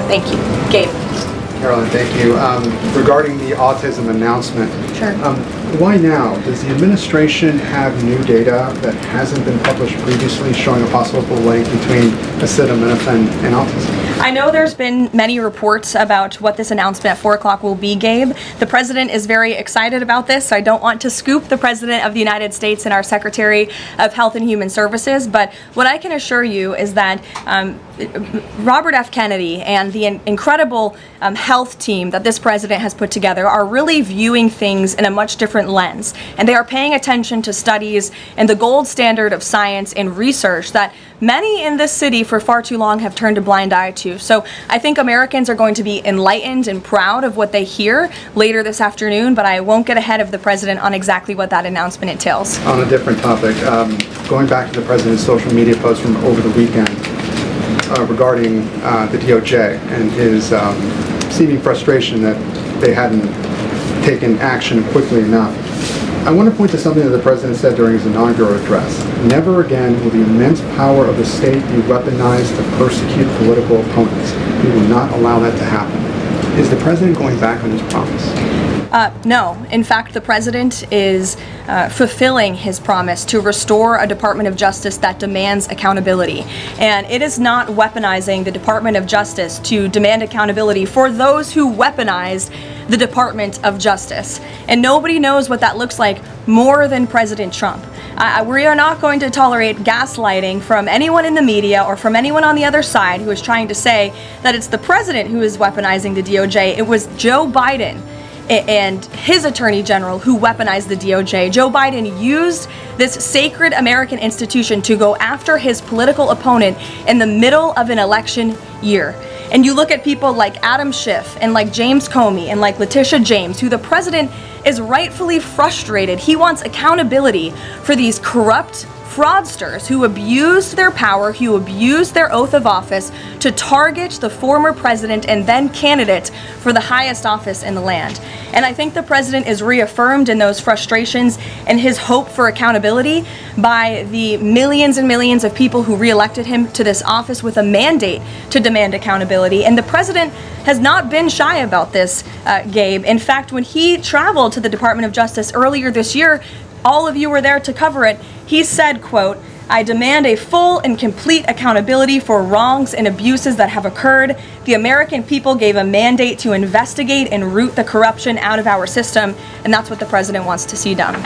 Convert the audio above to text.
Thank you. Gabe. Karoline, thank you. Regarding the autism announcement, Sure. Why now? Does the administration have new data that hasn't been published previously showing a possible link between acetaminophen and autism? I know there's been many reports about what this announcement at 4 o'clock will be, Gabe. The president is very excited about this, so I don't want to scoop the president of the United States and our Secretary of Health and Human Services, but what I can assure you is that Robert F. Kennedy and the incredible health team that this president has put together are really viewing things in a much different lens, and they are paying attention to studies and the gold standard of science and research that many in this city for far too long have turned a blind eye to. So I think Americans are going to be enlightened and proud of what they hear later this afternoon, but I won't get ahead of the president on exactly what that announcement entails. On a different topic, going back to the president's social media post from over the weekend regarding the DOJ and his seeming frustration that they hadn't taken action quickly enough. I want to point to something that the president said during his inaugural address. Never again will the immense power of the state be weaponized to persecute political opponents. We will not allow that to happen. Is the president going back on his promise? No. In fact, the president is fulfilling his promise to restore a Department of Justice that demands accountability. And it is not weaponizing the Department of Justice to demand accountability for those who weaponized the Department of Justice. And nobody knows what that looks like more than President Trump. We are not going to tolerate gaslighting from anyone in the media or from anyone on the other side who is trying to say that it's the president who is weaponizing the DOJ. It was Joe Biden and his attorney general who weaponized the DOJ. Joe Biden used this sacred American institution to go after his political opponent in the middle of an election year. And you look at people like Adam Schiff and like James Comey and like Letitia James, who the president is rightfully frustrated. He wants accountability for these corrupt fraudsters who abused their power, who abused their oath of office to target the former president and then candidate for the highest office in the land. And I think the president is reaffirmed in those frustrations and his hope for accountability by the millions and millions of people who reelected him to this office with a mandate to demand accountability. And the president has not been shy about this, Gabe. In fact, when he traveled to the Department of Justice earlier this year, all of you were there to cover it. He said, quote, "I demand a full and complete accountability for wrongs and abuses that have occurred. The American people gave a mandate to investigate and root the corruption out of our system," and that's what the president wants to see done.